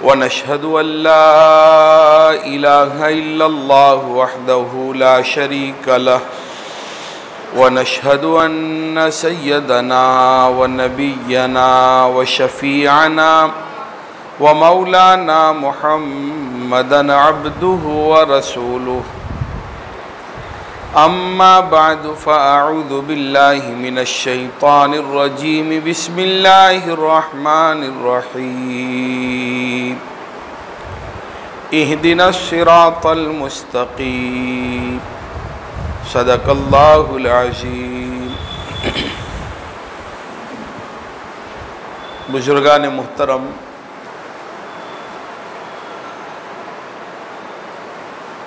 वनशहदु अल्ला इलाहा इल्लल्लाह वहदहु ला शरीका लह वनशहदु अन्न सय्यदना व नबियना व शफीअना व मौलाना मुहम्मदन अब्दुहु व रसूलुहु अम्मा बअदु फ़अऊज़ु बिल्लाहि मिनश शैतानिर रजीम बिस्मिल्लाहिर रहमानिर रहीम इहदिनस सिरातल मुस्तक़ीम सदक़ल्लाहुल अज़ीम। बुजुर्गान मुहतरम,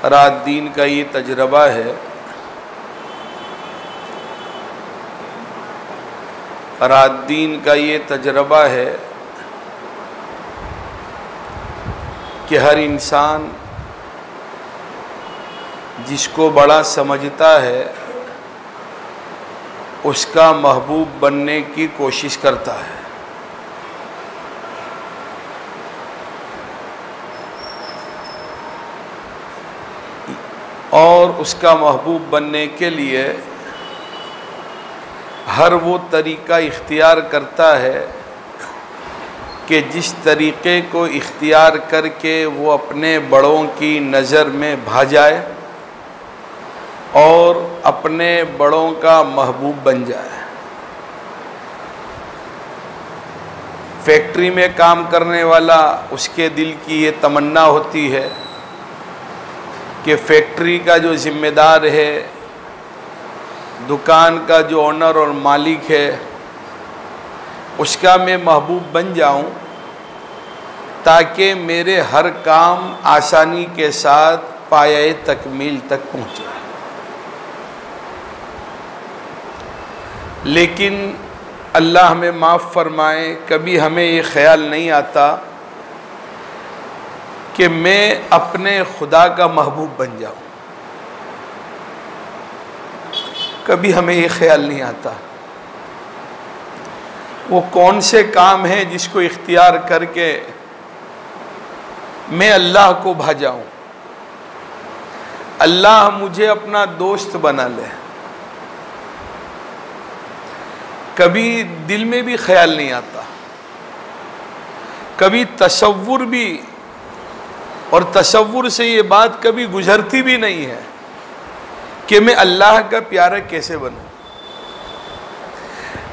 रात दिन का ये तजरबा है। रात दिन का ये तजरबा है कि हर इंसान जिसको बड़ा समझता है उसका महबूब बनने की कोशिश करता है। और उसका महबूब बनने के लिए हर वो तरीका इख्तियार करता है कि जिस तरीक़े को इख्तियार करके वो अपने बड़ों की नज़र में भा जाए और अपने बड़ों का महबूब बन जाए। फैक्ट्री में काम करने वाला, उसके दिल की ये तमन्ना होती है कि फैक्ट्री का जो ज़िम्मेदार है, दुकान का जो ओनर और मालिक है, उसका मैं महबूब बन जाऊं ताकि मेरे हर काम आसानी के साथ पाये तकमील तक पहुंचे। लेकिन अल्लाह हमें माफ़ फरमाए, कभी हमें ये ख्याल नहीं आता कि मैं अपने खुदा का महबूब बन जाऊं। कभी हमें ये ख्याल नहीं आता। वो कौन से काम हैं जिसको इख्तियार करके मैं अल्लाह को भा जाऊं, अल्लाह मुझे अपना दोस्त बना ले। कभी दिल में भी ख्याल नहीं आता, कभी तसव्वुर भी, और तसव्वुर से ये बात कभी गुजरती भी नहीं है कि मैं अल्लाह का प्यारा कैसे बनूं।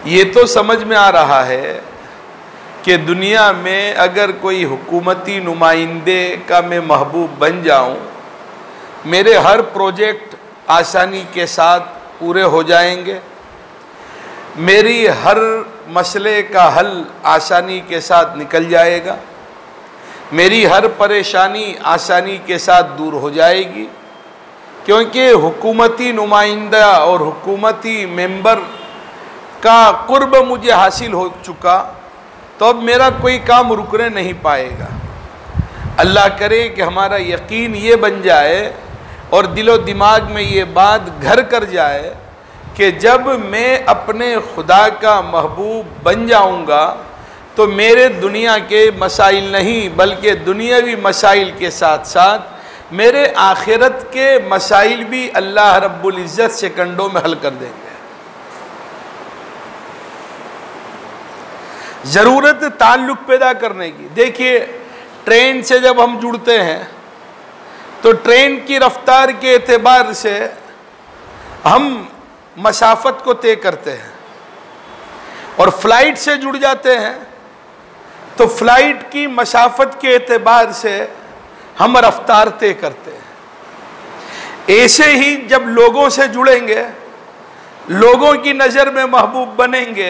ये तो समझ में आ रहा है कि दुनिया में अगर कोई हुकूमती नुमाइंदे का मैं महबूब बन जाऊं, मेरे हर प्रोजेक्ट आसानी के साथ पूरे हो जाएंगे, मेरी हर मसले का हल आसानी के साथ निकल जाएगा, मेरी हर परेशानी आसानी के साथ दूर हो जाएगी, क्योंकि हुकूमती नुमाइंदा और हुकूमती मेंबर का कुर्ब मुझे हासिल हो चुका, तो अब मेरा कोई काम रुकने नहीं पाएगा। अल्लाह करे कि हमारा यकीन ये बन जाए और दिलो दिमाग में ये बात घर कर जाए कि जब मैं अपने खुदा का महबूब बन जाऊंगा तो मेरे दुनिया के मसाइल नहीं बल्कि दुनियावी मसाइल के साथ साथ मेरे आखिरत के मसाइल भी अल्लाह रब्बुल इज़्ज़त सेकंडों में हल कर देंगे। ज़रूरत ताल्लुक़ पैदा करने की। देखिए, ट्रेन से जब हम जुड़ते हैं तो ट्रेन की रफ्तार के एतबार से हम मसाफत को तय करते हैं, और फ्लाइट से जुड़ जाते हैं तो फ्लाइट की मसाफत के एतबार से हम रफ्तार तय करते हैं। ऐसे ही जब लोगों से जुड़ेंगे, लोगों की नज़र में महबूब बनेंगे,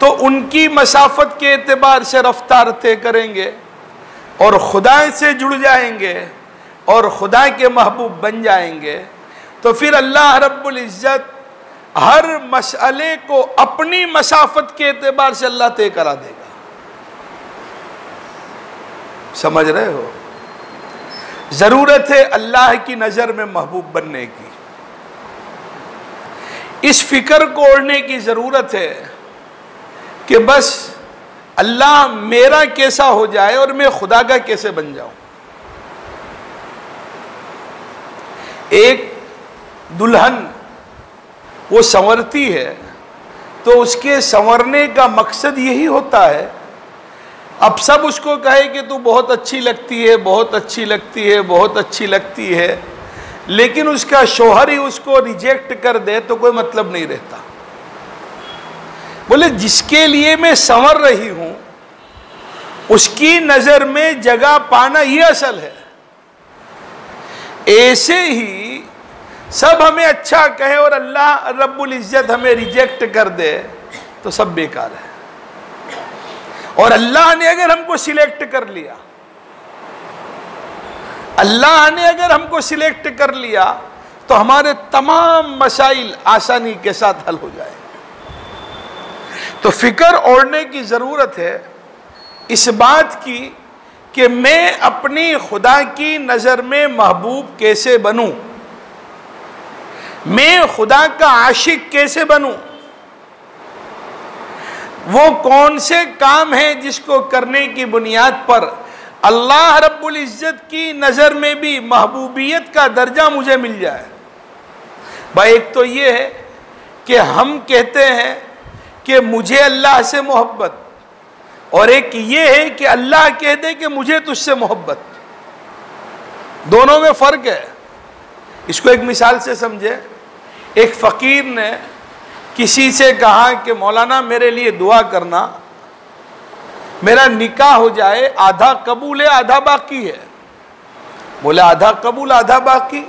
तो उनकी मसाफत के एतबार से रफ्तार तय करेंगे, और खुदा से जुड़ जाएंगे और खुदा के महबूब बन जाएंगे, तो फिर अल्लाह रब्बुल इज़्ज़त हर मसले को अपनी मसाफत के एतबार से अल्लाह तय करा देगा। समझ रहे हो? ज़रूरत है अल्लाह की नज़र में महबूब बनने की। इस फिक्र को ओढ़ने की ज़रूरत है कि बस अल्लाह मेरा कैसा हो जाए और मैं खुदा का कैसे बन जाऊं। एक दुल्हन वो संवरती है तो उसके संवरने का मकसद यही होता है। अब सब उसको कहे कि तू बहुत अच्छी लगती है, बहुत अच्छी लगती है, बहुत अच्छी लगती है, लेकिन उसका शौहर ही उसको रिजेक्ट कर दे तो कोई मतलब नहीं रहता। बोले जिसके लिए मैं संवर रही हूं उसकी नजर में जगह पाना ये असल है। ऐसे ही सब हमें अच्छा कहे और अल्लाह रब्बुल इज्जत हमें रिजेक्ट कर दे तो सब बेकार है। और अल्लाह ने अगर हमको सिलेक्ट कर लिया, अल्लाह ने अगर हमको सिलेक्ट कर लिया तो हमारे तमाम मसाइल आसानी के साथ हल हो जाए। तो फिक्र ओढ़ने की जरूरत है इस बात की कि मैं अपनी खुदा की नजर में महबूब कैसे बनूं, मैं खुदा का आशिक कैसे बनूं। वो कौन से काम हैं जिसको करने की बुनियाद पर अल्लाह रब्बुल इज्जत की नजर में भी महबूबियत का दर्जा मुझे मिल जाए। भाई एक तो ये है कि हम कहते हैं कि मुझे अल्लाह से मोहब्बत, और एक ये है कि अल्लाह कह दे कि मुझे तुझसे मोहब्बत। दोनों में फर्क है। इसको एक मिसाल से समझे। एक फकीर ने किसी से कहा कि मौलाना मेरे लिए दुआ करना, मेरा निकाह हो जाए, आधा कबूल है आधा बाकी है। बोले आधा कबूल आधा बाकी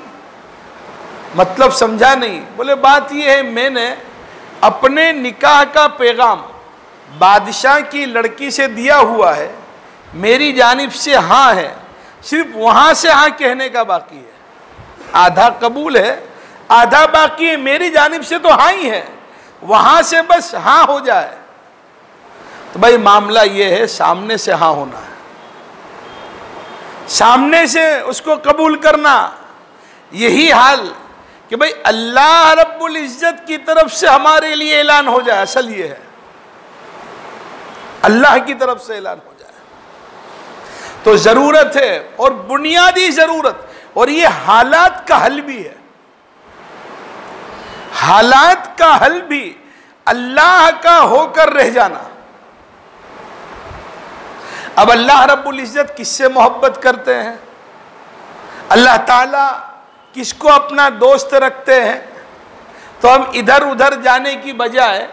मतलब समझा नहीं। बोले बात यह है मैंने अपने निकाह का पैगाम बादशाह की लड़की से दिया हुआ है, मेरी जानिब से हाँ है, सिर्फ वहां से हाँ कहने का बाकी है। आधा कबूल है आधा बाकी है, मेरी जानिब से तो हाँ ही है, वहां से बस हाँ हो जाए। तो भाई मामला यह है सामने से हाँ होना है, सामने से उसको कबूल करना। यही हाल कि भाई अल्लाह रब्बुल इज्जत की तरफ से हमारे लिए ऐलान हो जाए। असल ये है अल्लाह की तरफ से ऐलान हो जाए तो जरूरत है, और बुनियादी जरूरत, और ये हालात का हल भी है। हालात का हल भी अल्लाह का होकर रह जाना। अब अल्लाह रब्बुल इज्जत किससे मोहब्बत करते हैं, अल्लाह ताला किसको अपना दोस्त रखते हैं, तो हम इधर उधर जाने की बजाय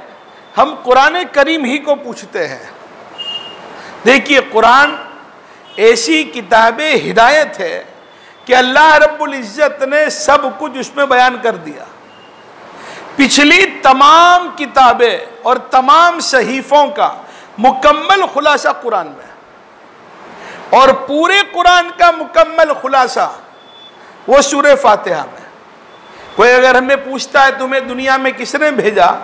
हम कुरान करीम ही को पूछते हैं। देखिए कुरान ऐसी किताब हिदायत है कि अल्लाह रब्बुल इज्जत ने सब कुछ उसमें बयान कर दिया। पिछली तमाम किताबें और तमाम सहीफों का मुकम्मल खुलासा कुरान में, और पूरे कुरान का मुकम्मल खुलासा वो सूरह फातिहा में। कोई अगर हमें पूछता है तुम्हें दुनिया में किसने भेजा,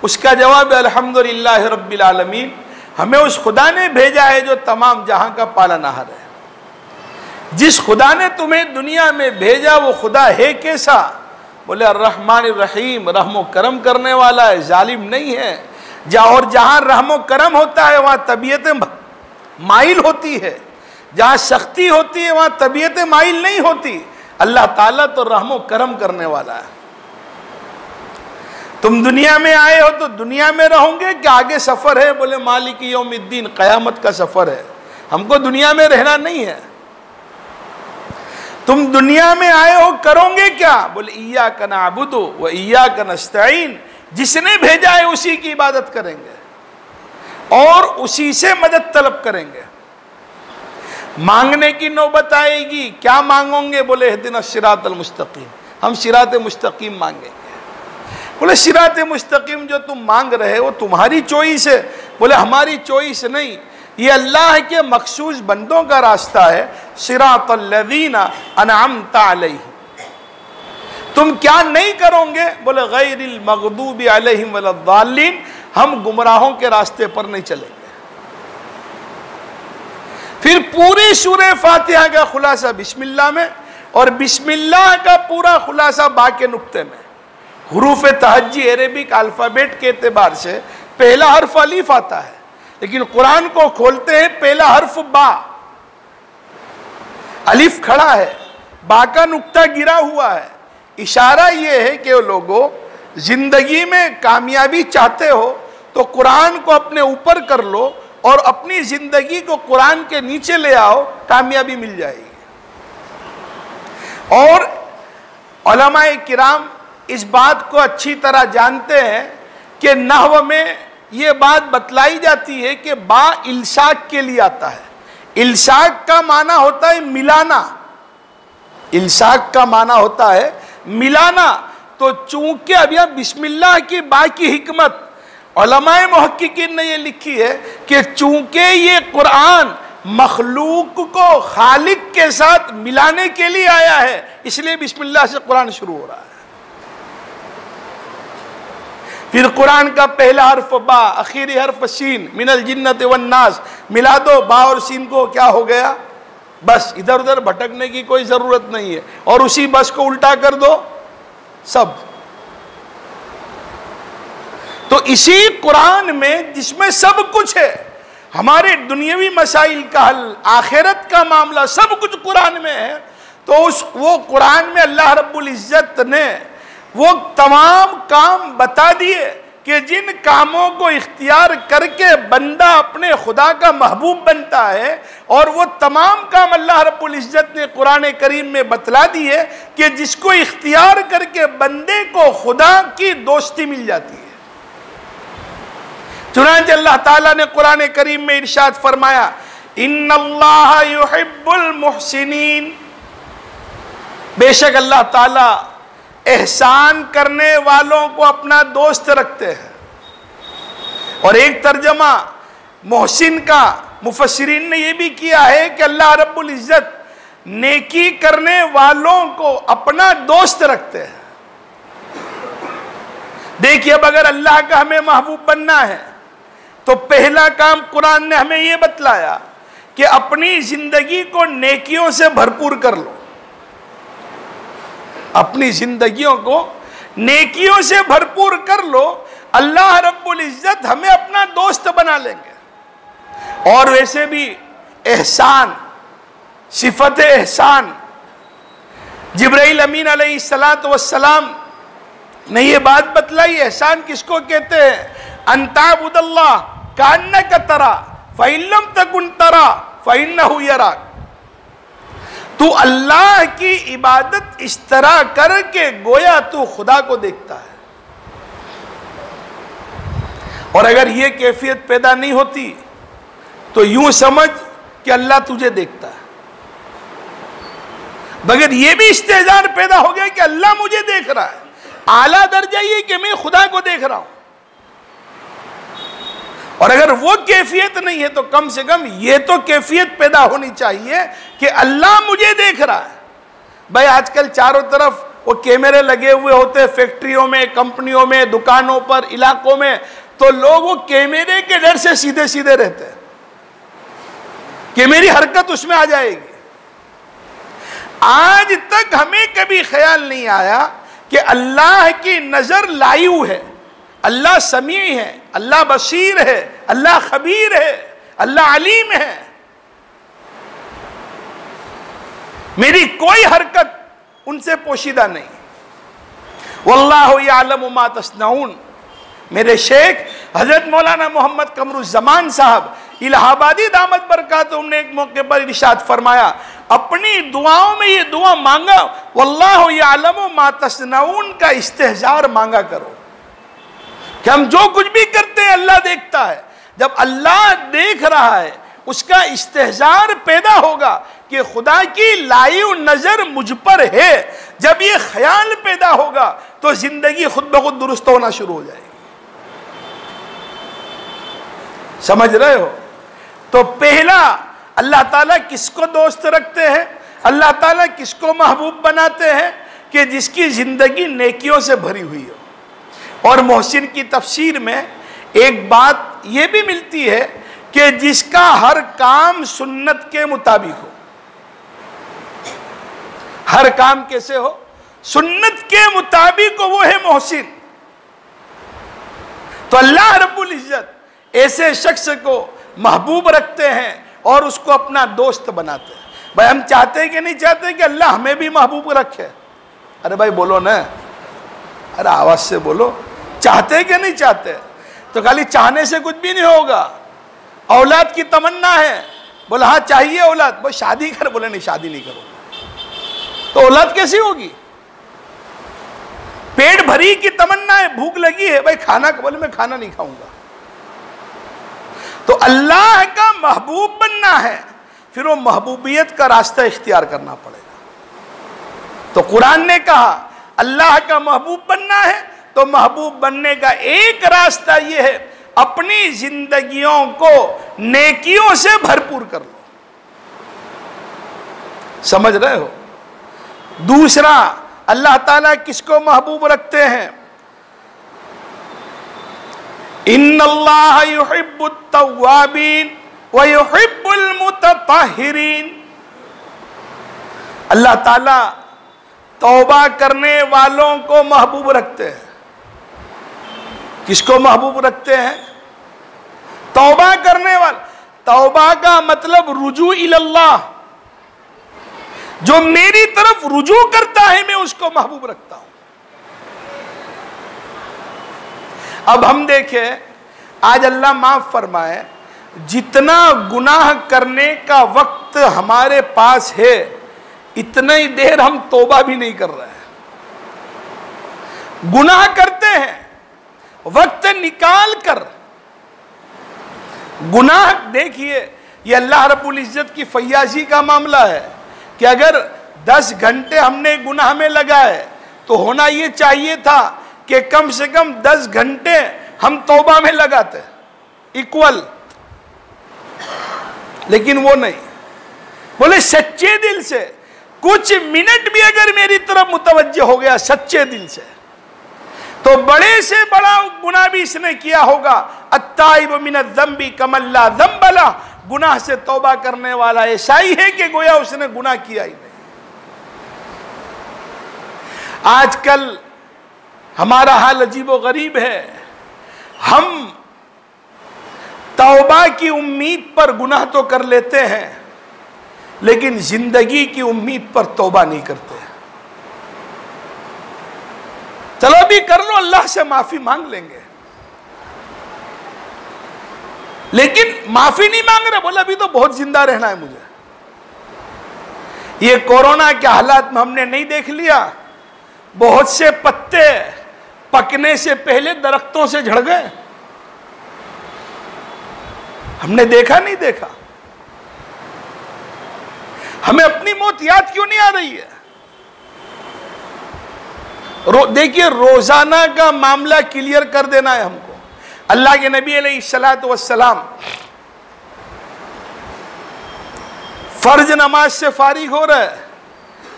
उसका जवाब है अल्हम्दुलिल्लाह रब्बिल आलमीन, हमें उस खुदा ने भेजा है जो तमाम जहां का पालनहार है। जिस खुदा ने तुम्हें दुनिया में भेजा वो खुदा है कैसा, बोले अर्रहमान रहीम, रहमो करम करने वाला है, जालिम नहीं है। और जहां रहमो करम होता है वहां तबीयतें माइल होती है, जहां सख्ती होती है वहां तबीयतें माइल नहीं होती। अल्लाह ताला तो रहमो करम करने वाला है। तुम दुनिया में आए हो तो दुनिया में रहोगे कि आगे सफर है, बोले मालिक यौमिद्दीन, कयामत का सफर है, हमको दुनिया में रहना नहीं है। तुम दुनिया में आए हो करोगे क्या, बोले इय्याका नअबुदु व इय्याका नस्तईन, जिसने भेजा है उसी की इबादत करेंगे और उसी से मदद तलब करेंगे। मांगने की नौबत आएगी, क्या मांगोगे, बोले इहदिना सिरातल मुस्तकीम, हम सिरात मुस्तकीम मांगेंगे। बोले सिरात मुस्तकीम जो तुम मांग रहे हो तुम्हारी चॉइस है, बोले हमारी चॉइस नहीं, ये अल्लाह के मखसूस बंदों का रास्ता है। सिरातल लज़ीना अनअमता अलैहिम, तुम क्या नहीं करोगे, बोले गैरिल मग़दूबि अलैहिम वलद्दालिन, हम गुमराहों के रास्ते पर नहीं चलेंगे। फिर पूरी सूरह फातिहा का खुलासा बिस्मिल्लाह में, और बिस्मिल्लाह का पूरा खुलासा बा के नुक्ते में। हुरूफ तहज्जी अरेबिक अल्फ़ाबेट के एतबार से पहला हर्फ अलीफ आता है, लेकिन कुरान को खोलते हैं, पहला हर्फ बा, अलिफ खड़ा है, बा का नुक्ता गिरा हुआ है। इशारा यह है कि लोगों, जिंदगी में कामयाबी चाहते हो तो कुरान को अपने ऊपर कर लो और अपनी जिंदगी को कुरान के नीचे ले आओ, कामयाबी मिल जाएगी। और उलमाए किराम इस बात को अच्छी तरह जानते हैं कि नहव में ये बात बतलाई जाती है कि बा इल्साक के लिए आता है। इल्साक का माना होता है मिलाना, इल्साक का माना होता है मिलाना। तो चूंकि अब यह बिस्मिल्लाह की बा की हिकमत उलमाए मुहक्किकीन ने ये लिखी है कि चूंकि ये कुरान मखलूक को खालिक के साथ मिलाने के लिए आया है, इसलिए बिस्मिल्लाह से कुरान शुरू हो रहा है। फिर कुरान का पहला हर्फ बा, आखिरी हर्फ सीन, मिनल जिन्नत वन नास, मिला दो बा और सीन को, क्या हो गया? बस इधर उधर भटकने की कोई जरूरत नहीं है। और उसी बस को उल्टा कर दो सब। तो इसी कुरान में जिसमें सब कुछ है, हमारे दुनियावी मसाइल का हल, आखिरत का मामला, सब कुछ कुरान में है। तो वो कुरान में अल्लाह रब्बुल इज्जत ने वो तमाम काम बता दिए कि जिन कामों को इख्तियार करके बंदा अपने खुदा का महबूब बनता है, और वो तमाम काम अल्लाह रब्बुल इज्जत ने कुरान करीम में बतला दिए कि जिसको इख्तियार करके बंदे को खुदा की दोस्ती मिल जाती है। चुनांचे अल्लाह ताला ने कुरान करीम में इरशाद फरमाया, इन्नल्लाह युहिब्बुल मुहसिनीन, बेशक अल्लाह ताला एहसान करने वालों को अपना दोस्त रखते हैं। और एक तर्जमा मोहसिन का मुफस्सिरीन ने यह भी किया है कि अल्लाह रब्बुल इज्जत नेकी करने वालों को अपना दोस्त रखते हैं। देखिए, अब अगर अल्लाह का हमें महबूब बनना है तो पहला काम कुरान ने हमें यह बतलाया कि अपनी जिंदगी को नेकियों से भरपूर कर लो। अपनी जिंदगियों को नेकियों से भरपूर कर लो, अल्लाह रब्बुल इज्जत हमें अपना दोस्त बना लेंगे। और वैसे भी एहसान, सिफत एहसान, जिब्राइल अमीन अलैहिस्सलातु वस्सलाम ने ये बात बतलाई। एहसान किसको कहते हैं? अंताबुदल्लाह कान्नक तरा फइल्लम तकुन तरा फइन्नहु यराक। तू अल्लाह की इबादत इस तरह कर के गोया तू खुदा को देखता है। और अगर यह कैफियत पैदा नहीं होती तो यूं समझ कि अल्लाह तुझे देखता है। मगर यह भी इस्तेजार पैदा हो गया कि अल्लाह मुझे देख रहा है, आला दर्जा ये कि मैं खुदा को देख रहा हूं। और अगर वो कैफियत नहीं है तो कम से कम ये तो कैफियत पैदा होनी चाहिए कि अल्लाह मुझे देख रहा है। भाई आजकल चारों तरफ वो कैमरे लगे हुए होते हैं, फैक्ट्रियों में, कंपनियों में, दुकानों पर, इलाकों में, तो लोग वो कैमरे के डर से सीधे सीधे रहते हैं कि मेरी हरकत उसमें आ जाएगी। आज तक हमें कभी ख्याल नहीं आया कि अल्लाह की नजर लाइव है, अल्लाह समी है, अल्लाह बसीर है, अल्लाह खबीर है, अल्लाह अलीम है। मेरी कोई हरकत उनसे पोशीदा नहीं। वल्लाहु यअलमु मा तस्नऊन। मेरे शेख हजरत मौलाना मोहम्मद कमरुज़्ज़मान साहब इलाहाबादी दामत बरकातुहू ने एक मौके पर इरशाद फरमाया, अपनी दुआओं में ये दुआ मांगा, वल्लाहु यअलमु मा तस्नऊन का इस्तेहजार मांगा करो कि हम जो कुछ भी करते हैं अल्लाह देखता है। जब अल्लाह देख रहा है उसका इस्तेहजार पैदा होगा कि खुदा की लाइव नजर मुझ पर है। जब ये ख्याल पैदा होगा तो जिंदगी खुद ब खुद दुरुस्त होना शुरू हो जाएगी। समझ रहे हो? तो पहला, अल्लाह ताला किसको दोस्त रखते हैं, अल्लाह ताला किसको महबूब बनाते हैं कि जिसकी जिंदगी नेकियों से भरी हुई हो। और मोहसिन की तफसीर में एक बात यह भी मिलती है कि जिसका हर काम सुन्नत के मुताबिक हो। हर काम कैसे हो? सुन्नत के मुताबिक हो, वो है मोहसिन। तो अल्लाह रब्बुल इज्जत ऐसे शख्स को महबूब रखते हैं और उसको अपना दोस्त बनाते हैं। भाई हम चाहते हैं कि नहीं चाहते कि अल्लाह हमें भी महबूब रखे? अरे भाई बोलो ना, अरे आवाज से बोलो, चाहते कि नहीं चाहते? तो खाली चाहने से कुछ भी नहीं होगा। औलाद की तमन्ना है, बोला हाँ चाहिए औलाद, वो शादी कर, बोले नहीं शादी नहीं करूंगा, तो औलाद कैसी होगी? पेट भरी की तमन्ना है, भूख लगी है, भाई खाना, बोले मैं खाना नहीं खाऊंगा। तो अल्लाह का महबूब बनना है, फिर वो महबूबियत का रास्ता इख्तियार करना पड़ेगा। तो कुरान ने कहा अल्लाह का महबूब बनना है, तो महबूब बनने का एक रास्ता यह है, अपनी जिंदगियों को नेकियों से भरपूर कर लो। समझ रहे हो? दूसरा, अल्लाह ताला किसको महबूब रखते हैं? इन्नल्लाह युहिब्बुत तव्वाबीन व युहिब्बुल मुतताहिरीन। अल्लाह ताला तौबा करने वालों को महबूब रखते हैं। किसको महबूब रखते हैं? तौबा करने वाला। तौबा का मतलब रुजू इल्लाह, जो मेरी तरफ रुजू करता है मैं उसको महबूब रखता हूं। अब हम देखें, आज अल्लाह माफ फरमाए, जितना गुनाह करने का वक्त हमारे पास है इतनी ही देर हम तौबा भी नहीं कर रहे हैं। गुनाह करते हैं, वक्त निकाल कर गुनाह। देखिए ये अल्लाह रब्बुल इज्जत की फैयाजी का मामला है कि अगर 10 घंटे हमने गुनाह में लगाए तो होना ये चाहिए था कि कम से कम 10 घंटे हम तौबा में लगाते, इक्वल। लेकिन वो नहीं, बोले सच्चे दिल से कुछ मिनट भी अगर मेरी तरफ मुतवज्जह हो गया सच्चे दिल से, तो बड़े से बड़ा गुनाह भी इसने किया होगा। अत्ताइब मिनज़्ज़ंबि कमल्ला ज़ंबला, गुनाह से तौबा करने वाला ऐसा ही है कि गोया उसने गुनाह किया ही नहीं। आजकल हमारा हाल अजीबो गरीब है, हम तौबा की उम्मीद पर गुनाह तो कर लेते हैं लेकिन जिंदगी की उम्मीद पर तौबा नहीं करते। चलो भी कर लो, अल्लाह से माफी मांग लेंगे, लेकिन माफी नहीं मांग रहे, बोला अभी तो बहुत जिंदा रहना है मुझे। ये कोरोना के हालात में हमने नहीं देख लिया, बहुत से पत्ते पकने से पहले दरख्तों से झड़ गए, हमने देखा नहीं देखा? हमें अपनी मौत याद क्यों नहीं आ रही है? देखिए रोजाना का मामला क्लियर कर देना है हमको। अल्लाह के नबी अलैहिस्सलातु वस्सलाम फर्ज नमाज से फारिग हो रहा है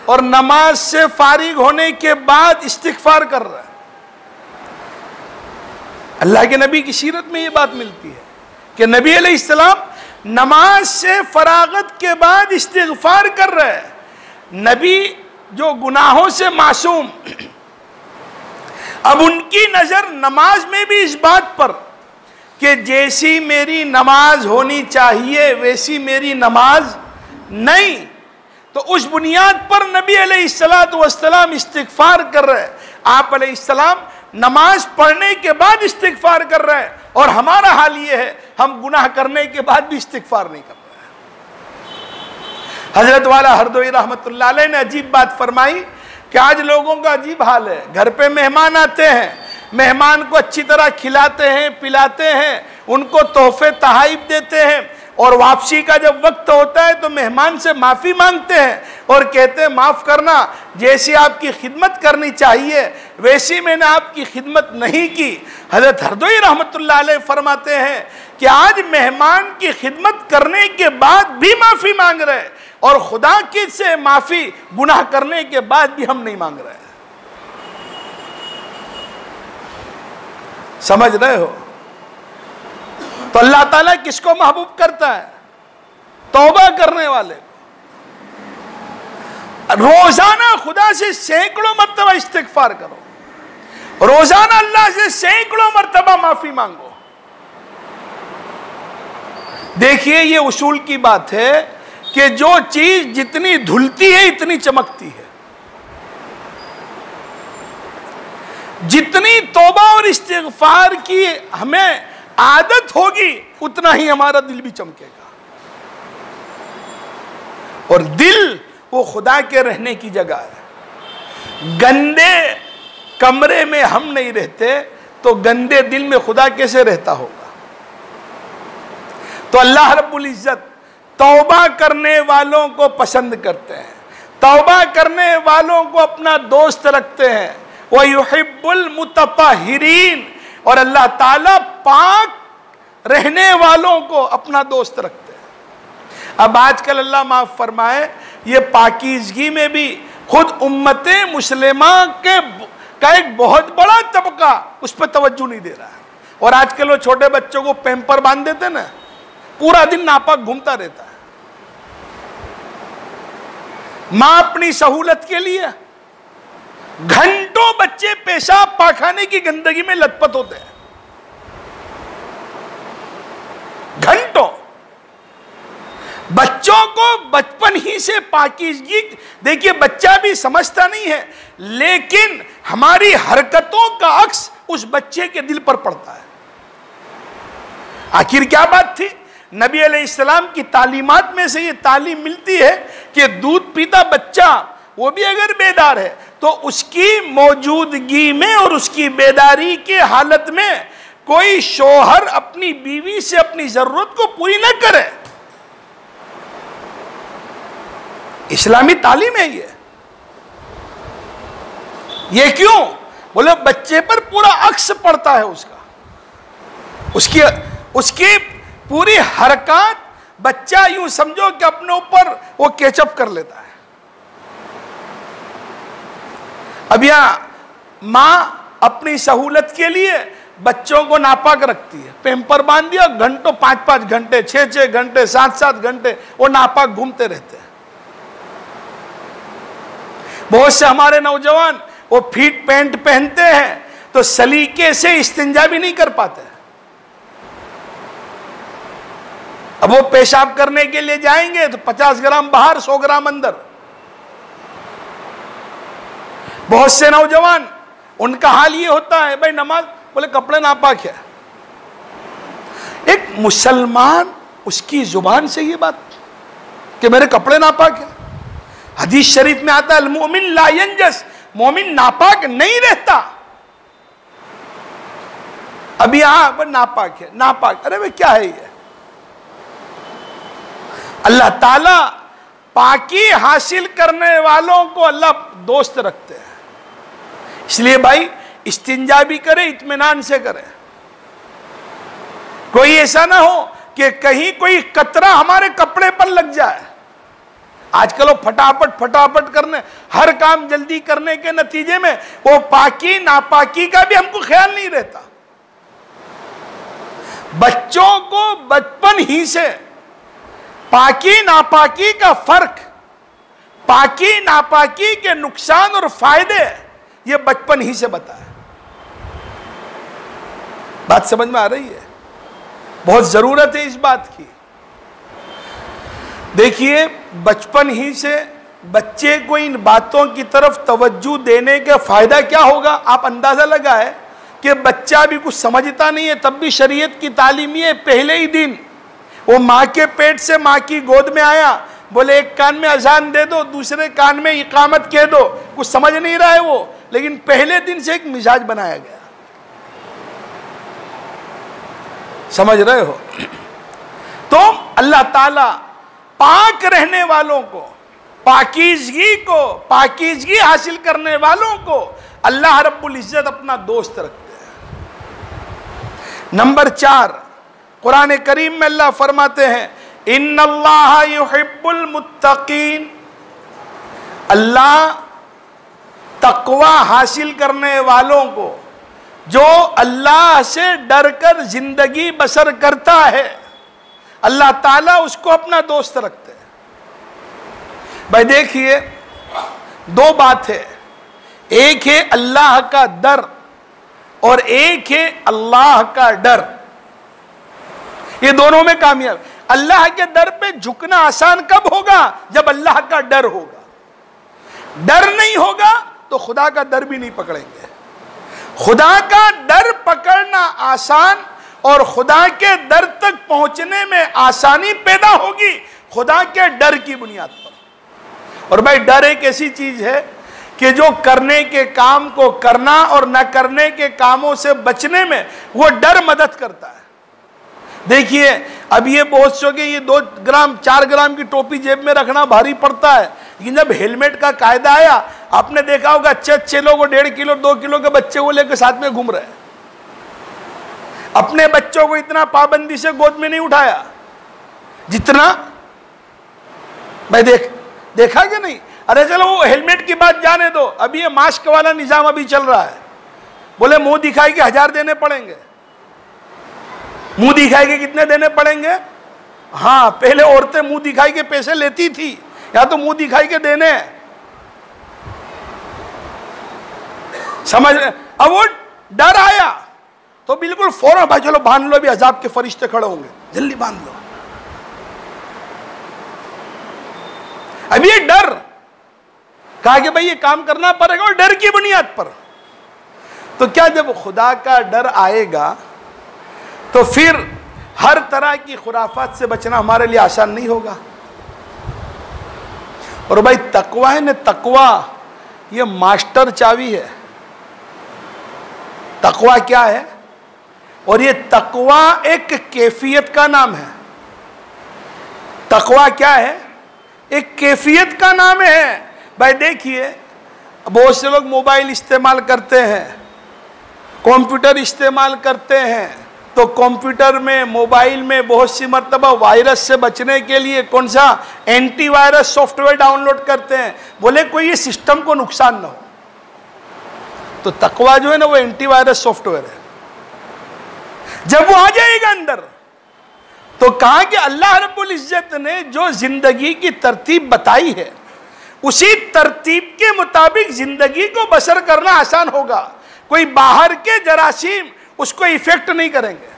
और नमाज से फारिग होने के बाद इस्तिगफार कर रहा है। अल्लाह के नबी की सीरत में यह बात मिलती है कि नबी अलैहिस्सलाम नमाज से फरागत के बाद इस्तिगफार कर रहे हैं। नबी जो गुनाहों से मासूम, अब उनकी नजर नमाज में भी इस बात पर कि जैसी मेरी नमाज होनी चाहिए वैसी मेरी नमाज नहीं, तो उस बुनियाद पर नबी अलैहिस्सलातु वस्सलाम इस्तिगफार कर रहे हैं। आप अलैहिस्सलाम नमाज पढ़ने के बाद इस्तिगफार कर रहे हैं और हमारा हाल ये है हम गुनाह करने के बाद भी इस्तिगफार नहीं कर रहे हैं। हजरत वाला हरदोई रहमतुल्लाह अलैह ने अजीब बात फरमाई कि आज लोगों का अजीब हाल है, घर पे मेहमान आते हैं, मेहमान को अच्छी तरह खिलाते हैं पिलाते हैं, उनको तोहफे तहाइफ देते हैं और वापसी का जब वक्त होता है तो मेहमान से माफ़ी मांगते हैं और कहते हैं माफ़ करना, जैसी आपकी खिदमत करनी चाहिए वैसी मैंने आपकी खिदमत नहीं की। हज़रत हरदोई रहमतुल्लाह अलैह फरमाते हैं कि आज मेहमान की खिदमत करने के बाद भी माफ़ी मांग रहे हैं और खुदा की से माफ़ी गुनाह करने के बाद भी हम नहीं मांग रहे हैं। समझ रहे हो? तो अल्लाह ताला किसको महबूब करता है? तौबा करने वाले। रोजाना खुदा से सैकड़ों मर्तबा इस्तिगफार करो, रोजाना अल्लाह से सैकड़ों मर्तबा माफी मांगो। देखिए ये उसूल की बात है कि जो चीज जितनी धुलती है इतनी चमकती है। जितनी तौबा और इस्तिग़फ़ार की हमें आदत होगी उतना ही हमारा दिल भी चमकेगा। और दिल वो खुदा के रहने की जगह है। गंदे कमरे में हम नहीं रहते तो गंदे दिल में खुदा कैसे रहता होगा। तो अल्लाह रब्बुल इज्जत तौबा करने वालों को पसंद करते हैं, तौबा करने वालों को अपना दोस्त रखते हैं। वह युहिब्बुल मुतत्तहिरीन, और अल्लाह ताला पाक रहने वालों को अपना दोस्त रखते हैं। अब आजकल अल्लाह माफ फरमाए ये पाकीज़गी में भी खुद उम्मते मुस्लिमा का एक बहुत बड़ा तबका उस पर तवज्जो नहीं दे रहा है। और आजकल वो छोटे बच्चों को पैम्पर बांध देते ना, पूरा दिन नापाक घूमता रहता है। मां अपनी सहूलत के लिए घंटों बच्चे पेशाब पाखाने की गंदगी में लथपथ होते हैं, घंटों। बच्चों को बचपन ही से पाकीज़गी, देखिए बच्चा भी समझता नहीं है लेकिन हमारी हरकतों का अक्स उस बच्चे के दिल पर पड़ता है। आखिर क्या बात थी? नबी अलैहिस्सलाम की तालीमात में से ये तालीम मिलती है कि दूध पीता बच्चा वो भी अगर बेदार है तो उसकी मौजूदगी में और उसकी बेदारी के हालत में कोई शौहर अपनी बीवी से अपनी जरूरत को पूरी न करे। इस्लामी तालीम है ये क्यों? बोले बच्चे पर पूरा अक्स पड़ता है उसका, उसकी पूरी हरकत बच्चा यूं समझो कि अपने ऊपर वो कैचअप कर लेता है। अब यहां मां अपनी सहूलत के लिए बच्चों को नापाक रखती है, पैम्पर बांध दिया, घंटों 5-5 घंटे 6-6 घंटे 7-7 घंटे वो नापाक घूमते रहते हैं। बहुत से हमारे नौजवान वो फिट पैंट पहनते हैं तो सलीके से इस्तिंजा भी नहीं कर पाते। अब वो पेशाब करने के लिए जाएंगे तो 50 ग्राम बाहर 100 ग्राम अंदर। बहुत से नौजवान उनका हाल ये होता है, भाई नमाज, बोले कपड़े नापाक है। एक मुसलमान उसकी जुबान से ये बात कि मेरे कपड़े नापाक है। हदीस शरीफ में आता है अल-मुमिन ला यंजस, मोमिन नापाक नहीं रहता। अभी यहां पर नापाक है, नापाक, अरे भाई क्या है ये? अल्लाह ताला पाकी हासिल करने वालों को अल्लाह दोस्त रखते हैं। इसलिए भाई इस्तिंजा भी करे, इत्मीनान से करे। कोई ऐसा ना हो कि कहीं कोई कतरा हमारे कपड़े पर लग जाए। आजकल वो फटाफट करने, हर काम जल्दी करने के नतीजे में वो पाकी नापाकी का भी हमको ख्याल नहीं रहता। बच्चों को बचपन ही से पाकी नापाकी का फर्क, पाकी नापाकी के नुकसान और फायदे ये बचपन ही से बताया। बात समझ में आ रही है? बहुत जरूरत है इस बात की। देखिए बचपन ही से बच्चे को इन बातों की तरफ तवज्जो देने का फायदा क्या होगा आप अंदाजा लगाए कि बच्चा भी कुछ समझता नहीं है तब भी शरीयत की तालीम ये पहले ही दिन वो माँ के पेट से माँ की गोद में आया, बोले एक कान में अजान दे दो दूसरे कान में इकामत कह दो। कुछ समझ नहीं रहा है वो, लेकिन पहले दिन से एक मिजाज बनाया गया। समझ रहे हो? तो अल्लाह ताला पाक रहने वालों को, पाकीज़गी हासिल करने वालों को अल्लाह रब्बुल इज्जत अपना दोस्त रखते हैं। नंबर 4, कुरान करीम में अल्लाह फरमाते हैं इन्नल्लाह युहिब्बुल मुत्तकीन। अल्लाह तकवा हासिल करने वालों को, जो अल्लाह से डरकर जिंदगी बसर करता है, अल्लाह ताला उसको अपना दोस्त रखते हैं। भाई देखिए दो बात है, एक है अल्लाह का डर और एक है अल्लाह का डर। ये दोनों में कामयाब। अल्लाह के दर पे झुकना आसान कब होगा? जब अल्लाह का डर होगा। डर नहीं होगा तो खुदा का डर भी नहीं पकड़ेंगे। खुदा का डर पकड़ना आसान और खुदा के दर तक पहुंचने में आसानी पैदा होगी खुदा के डर की बुनियाद पर। और भाई डर एक ऐसी चीज है कि जो करने के काम को करना और न करने के कामों से बचने में वो डर मदद करता है। देखिए अब ये बहुत सो के ये 2 ग्राम 4 ग्राम की टोपी जेब में रखना भारी पड़ता है, लेकिन जब हेलमेट का कायदा आया आपने देखा होगा अच्छे लोग 1.5 किलो 2 किलो के बच्चे वो लेकर साथ में घूम रहे हैं। अपने बच्चों को इतना पाबंदी से गोद में नहीं उठाया जितना भाई देखा कि नहीं। अरे चलो वो हेलमेट की बात जाने दो, अभी ये मास्क वाला निजाम अभी चल रहा है। बोले मुंह दिखाई के 1000 देने पड़ेंगे। मुंह दिखाई के कितने देने पड़ेंगे? हाँ पहले औरतें मुंह दिखाई के पैसे लेती थी, या तो मुंह दिखाई के देने। समझ रहे? अब वो डर आया तो बिल्कुल फौरन भाई चलो बांध लो, अभी अजाब के फरिश्ते खड़े होंगे, जल्दी बांध लो। अभी ये डर कहा कि भाई ये काम करना पड़ेगा और डर की बुनियाद पर। तो क्या जब खुदा का डर आएगा तो फिर हर तरह की खुराफात से बचना हमारे लिए आसान नहीं होगा। और भाई तकवा है ना, तकवा ये मास्टर चाबी है। तकवा क्या है? और ये तकवा एक कैफियत का नाम है। तकवा क्या है? एक कैफियत का नाम है। भाई देखिए बहुत से लोग मोबाइल इस्तेमाल करते हैं, कंप्यूटर इस्तेमाल करते हैं, तो कंप्यूटर में मोबाइल में बहुत सी मर्तबा वायरस से बचने के लिए कौन सा एंटीवायरस सॉफ्टवेयर डाउनलोड करते हैं, बोले कोई ये सिस्टम को नुकसान ना हो। तो तकवा जो है ना वो एंटीवायरस सॉफ्टवेयर है। जब वो आ जाएगा अंदर तो कहा कि अल्लाह रब्बुल इज्जत ने जो जिंदगी की तरतीब बताई है उसी तरतीब के मुताबिक जिंदगी को बसर करना आसान होगा। कोई बाहर के जरासीम उसको इफेक्ट नहीं करेंगे।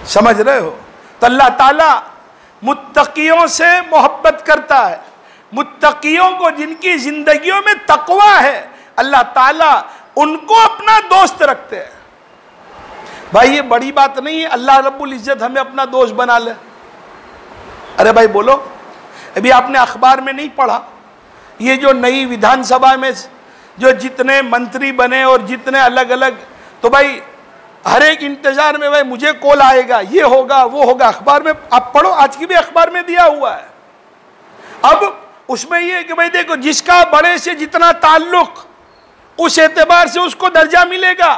समझ रहे हो? तो अल्लाह ताला मुत्तकियों से मोहब्बत करता है। मुत्तकियों को जिनकी जिंदगियों में तकवा है अल्लाह ताला उनको अपना दोस्त रखते हैं। भाई ये बड़ी बात नहीं है अल्लाह रब्बुल इज्जत हमें अपना दोस्त बना ले। अरे भाई बोलो, अभी आपने अखबार में नहीं पढ़ा ये जो नई विधानसभा में जो जितने मंत्री बने और जितने अलग अलग, तो भाई हर एक इंतजार में भाई मुझे कॉल आएगा, ये होगा वो होगा। अखबार में आप पढ़ो, आज की भी अखबार में दिया हुआ है। अब उसमें ये कि भाई देखो जिसका बड़े से जितना ताल्लुक उस एतबार से उसको दर्जा मिलेगा।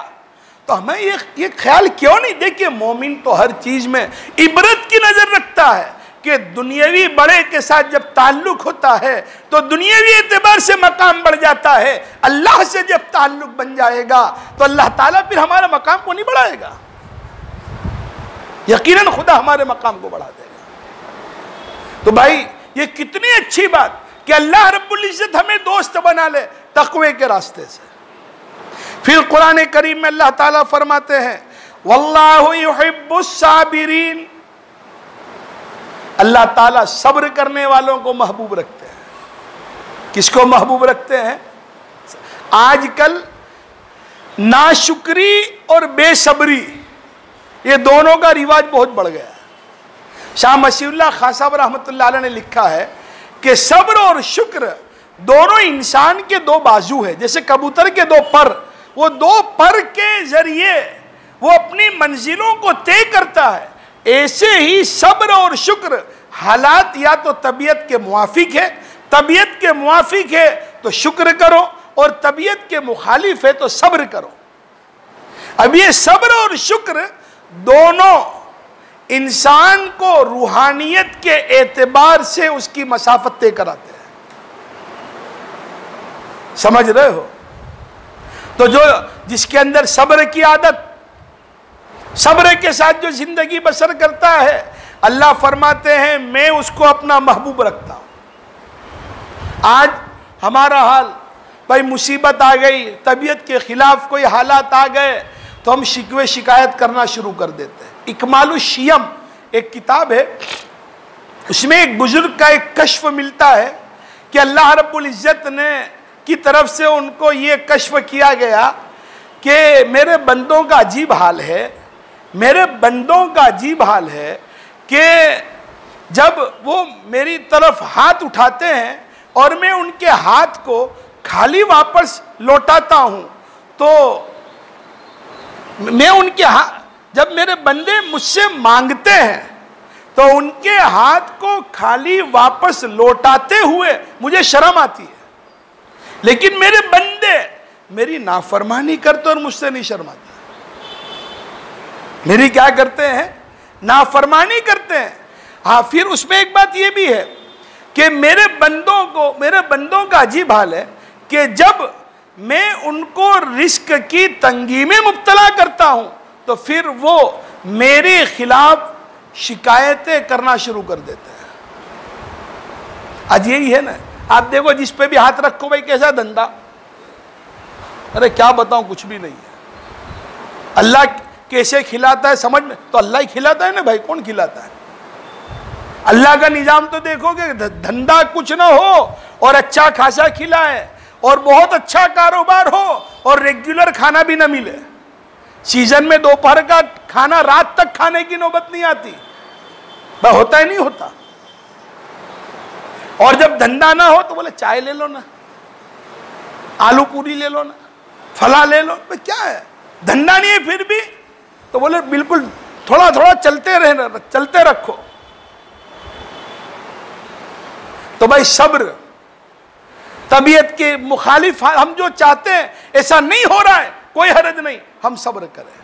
तो हमें ये ख्याल क्यों नहीं? देखिए मोमिन तो हर चीज में इबरत की नजर रखता है कि दुनियावी बड़े के साथ जब ताल्लुक होता है तो दुनियावी एतबार से मकाम बढ़ जाता है। अल्लाह से जब ताल्लुक बन जाएगा तो अल्लाह ताला फिर हमारे मकाम को नहीं बढ़ाएगा, यकीनन खुदा हमारे मकाम को बढ़ा देगा। तो भाई ये कितनी अच्छी बात कि अल्लाह रब्बुल इज्जत हमें दोस्त बना ले तकवे के रास्ते से। फिर कुरान करीम में अल्लाह ताला फरमाते हैं वल्लाहु युहिब्बुस साबिरीन, अल्लाह ताला सब्र करने वालों को महबूब रखते हैं। किसको महबूब रखते हैं? आजकल नाशुक्री और बेसब्री ये दोनों का रिवाज बहुत बढ़ गया है। शाह मसीहुल्लाह खान साहब रहमतुल्लाह अलैह ने लिखा है कि सब्र और शुक्र दोनों इंसान के दो बाजू है। जैसे कबूतर के दो पर, वो दो पर के जरिए वो अपनी मंजिलों को तय करता है, ऐसे ही सब्र और शुक्र हालात या तो तबीयत के मुआफिक है, तबीयत के मुआफिक है तो शुक्र करो और तबीयत के मुखालिफ है तो सब्र करो। अब ये सब्र और शुक्र दोनों इंसान को रूहानियत के एतबार से उसकी मसाफत तय कराते हैं। समझ रहे हो? तो जो जिसके अंदर सब्र की आदत, सब्र के साथ जो जिंदगी बसर करता है, अल्लाह फरमाते हैं मैं उसको अपना महबूब रखता हूं। आज हमारा हाल भाई मुसीबत आ गई, तबीयत के खिलाफ कोई हालात आ गए तो हम शिकवे शिकायत करना शुरू कर देते हैं। इकमालुश शियम एक किताब है, उसमें एक बुजुर्ग का एक कश्फ मिलता है कि अल्लाह रब्बुल इज़्ज़त ने की तरफ से उनको ये कश्फ किया गया कि मेरे बंदों का अजीब हाल है, मेरे बंदों का अजीब हाल है कि जब वो मेरी तरफ हाथ उठाते हैं और मैं उनके हाथ को खाली वापस लौटाता हूँ, तो मैं उनके हाथ, जब मेरे बंदे मुझसे मांगते हैं तो उनके हाथ को खाली वापस लौटाते हुए मुझे शर्म आती है, लेकिन मेरे बंदे मेरी नाफरमानी करते और मुझसे नहीं शर्माते। मेरी क्या करते हैं? नाफरमानी करते हैं। हाँ, फिर उसमें एक बात यह भी है कि मेरे बंदों का अजीब हाल है कि जब मैं उनको रिस्क की तंगी में मुब्तला करता हूं तो फिर वो मेरे खिलाफ शिकायतें करना शुरू कर देते हैं। आज यही है ना, आप देखो जिस पे भी हाथ रखो भाई कैसा धंधा, अरे क्या बताऊं, कुछ भी नहीं है। अल्लाह कैसे खिलाता है समझ में, तो अल्लाह ही खिलाता है ना भाई, कौन खिलाता है? अल्लाह का निजाम तो देखोगे, धंधा कुछ ना हो और अच्छा खासा खिलाए और बहुत अच्छा कारोबार हो और रेगुलर खाना भी ना मिले। सीजन में दोपहर का खाना रात तक खाने की नौबत नहीं आती, भाई होता ही नहीं होता। और जब धंधा ना हो तो बोले चाय ले लो ना, आलू पूरी ले लो ना, फला ले लो, भाई क्या है, धंधा नहीं है फिर भी, तो बोले बिल्कुल थोड़ा थोड़ा चलते रखो। तो भाई सब्र, तबीयत के मुखालिफ हम जो चाहते हैं ऐसा नहीं हो रहा है, कोई हरज नहीं, हम सब्र करें।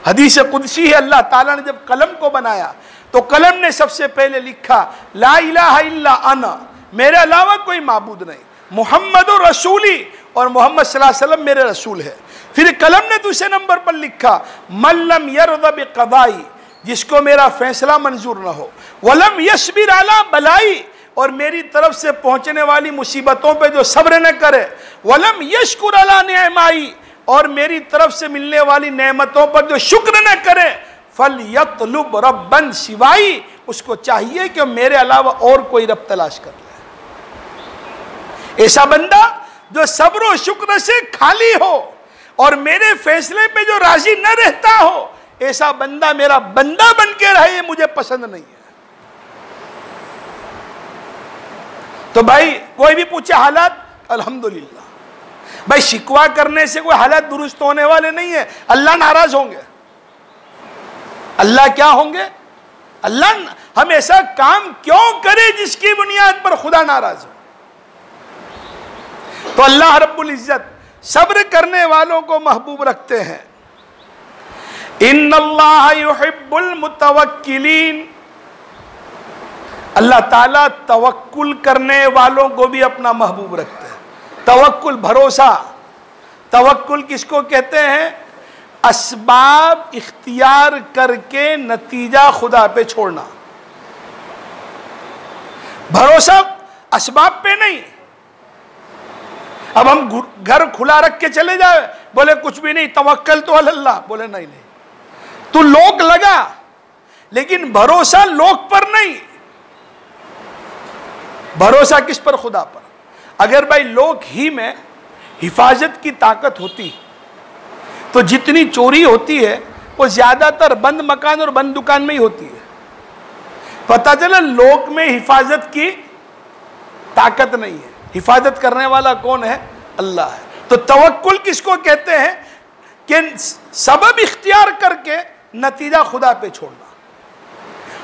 हदीस कुदसी है, अल्लाह ताला ने जब कलम को बनाया तो कलम ने सबसे पहले लिखा ला इलाहा इल्ला अना, मेरे अलावा कोई माबूद नहीं, मुहम्मद रसूली, और मोहम्मद सल्लल्लाहु अलैहि वसल्लम मेरे रसूल है। फिर कलम ने दूसरे नंबर पर लिखा मल्लम यरदा बिक़दाई, जिसको मेरा फैसला मंजूर न हो, वलम यस्बिर अला बलाई, और मेरी तरफ से पहुंचने वाली मुसीबतों पे जो सब्र न करे, वलम यशकुर अला निअमाई, और मेरी तरफ से मिलने वाली नेमतों पर जो शुक्र न करे, फल यतलुब रब्बन सिवाई, उसको चाहिए कि मेरे अलावा और कोई रब तलाश कर ले। ऐसा बंदा जो सब्र और शुक्र से खाली हो और मेरे फैसले पे जो राजी न रहता हो, ऐसा बंदा मेरा बंदा बन के रहे, ये मुझे पसंद नहीं है। तो भाई कोई भी पूछे हालात, अल्हम्दुलिल्लाह। भाई शिकवा करने से कोई हालात दुरुस्त होने वाले नहीं है, अल्लाह नाराज होंगे। अल्लाह क्या होंगे? अल्लाह हम ऐसा काम क्यों करें जिसकी बुनियाद पर खुदा नाराज हो? तो अल्लाह रब्बुल इज्जत सब्र करने वालों को महबूब रखते हैं। इन्नल्लाह युहिब्बुल मुतवक्किलीन, अल्लाह ताला तवक्कुल करने वालों को भी अपना महबूब रखते हैं। तवक्कुल भरोसा, तवक्कुल किसको कहते हैं? असबाब इख्तियार करके नतीजा खुदा पे छोड़ना। भरोसा असबाब पे नहीं। अब हम घर खुला रख के चले जाए, बोले कुछ भी नहीं, तवक्कल तो अल्लाह, बोले नहीं नहीं, तू लोग लगा लेकिन भरोसा लोग पर नहीं, भरोसा किस पर? खुदा पर। अगर भाई लोग ही में हिफाजत की ताकत होती तो जितनी चोरी होती है वो ज्यादातर बंद मकान और बंद दुकान में ही होती है। पता चला लोग में हिफाजत की ताकत नहीं है, हिफाजत करने वाला कौन है? अल्लाह है। तो तवक्कुल किसको कहते हैं? कि सबब इख्तियार करके नतीजा खुदा पे छोड़ना।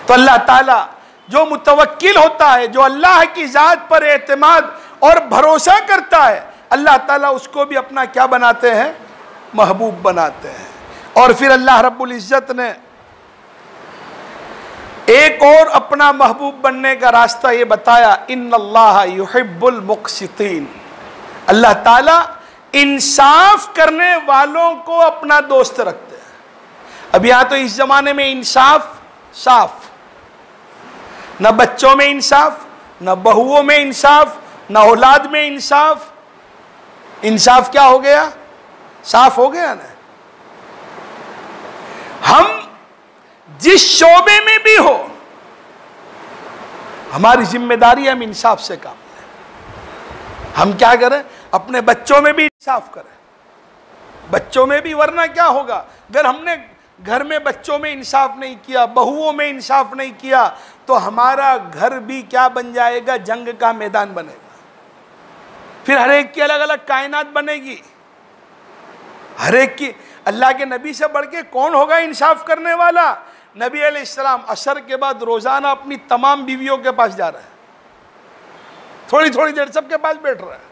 तो अल्लाह ताला जो मुतवक्किल होता है, जो अल्लाह की जात पर एतमाद और भरोसा करता है, अल्लाह ताला उसको भी अपना क्या बनाते हैं? महबूब बनाते हैं। और फिर अल्लाह रब्बुल इज्जत ने एक और अपना महबूब बनने का रास्ता ये बताया, इन्नल्लाह युहिब्बुल मुक़सितीन, अल्लाह ताला इंसाफ करने वालों को अपना दोस्त रखते हैं। अब यहाँ तो इस जमाने में इंसाफ साफ, न बच्चों में इंसाफ, न बहुओं में इंसाफ, न औलाद में इंसाफ। इंसाफ क्या हो गया? साफ हो गया ना। हम जिस शोबे में भी हो, हमारी जिम्मेदारी हम इंसाफ से काम लें। हम क्या करें, अपने बच्चों में भी इंसाफ करें, बच्चों में भी, वरना क्या होगा, अगर हमने घर में बच्चों में इंसाफ नहीं किया, बहुओं में इंसाफ नहीं किया, तो हमारा घर भी क्या बन जाएगा, जंग का मैदान बनेगा। फिर हर एक की अलग अलग कायनात बनेगी, हर एक की। अल्लाह के नबी से बढ़ के कौन होगा इंसाफ करने वाला? नबी अलैहिस्सलाम असर के बाद रोजाना अपनी तमाम बीवियों के पास जा रहा है, थोड़ी थोड़ी देर सबके पास बैठ रहा है।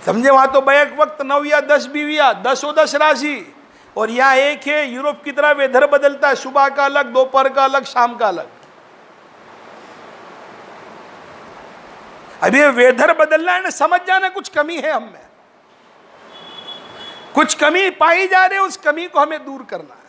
समझे, वहां तो बैक वक्त 9 या 10 बीवियां, 10 राशि, और यहाँ एक है। यूरोप की तरह वेदर बदलता है, सुबह का अलग, दोपहर का अलग, शाम का अलग। अभी वेदर बदलना है ना, समझ जाना कुछ कमी है हम में, कुछ कमी पाई जा रही है, उस कमी को हमें दूर करना है।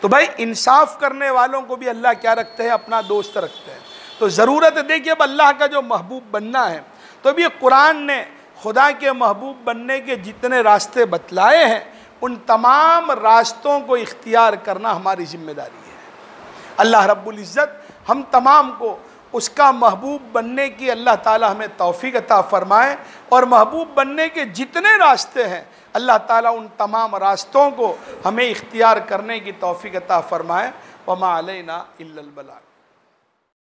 तो भाई इंसाफ करने वालों को भी अल्लाह क्या रखते हैं, अपना दोस्त रखते हैं। तो ज़रूरत है, देखिए अब अल्लाह का जो महबूब बनना है, तो अभी कुरान ने खुदा के महबूब बनने के जितने रास्ते बतलाए हैं, उन तमाम रास्तों को इख्तियार करना हमारी जिम्मेदारी है। अल्लाह रब्बुल इज़्ज़त हम तमाम को उसका महबूब बनने की अल्लाह ताला हमें तौफीक अता फरमाए, और महबूब बनने के जितने रास्ते हैं अल्लाह ताला उन तमाम रास्तों को हमें इख्तियार करने की तौफीक अता फरमाए। वमा अलैना इल्लल बलाग।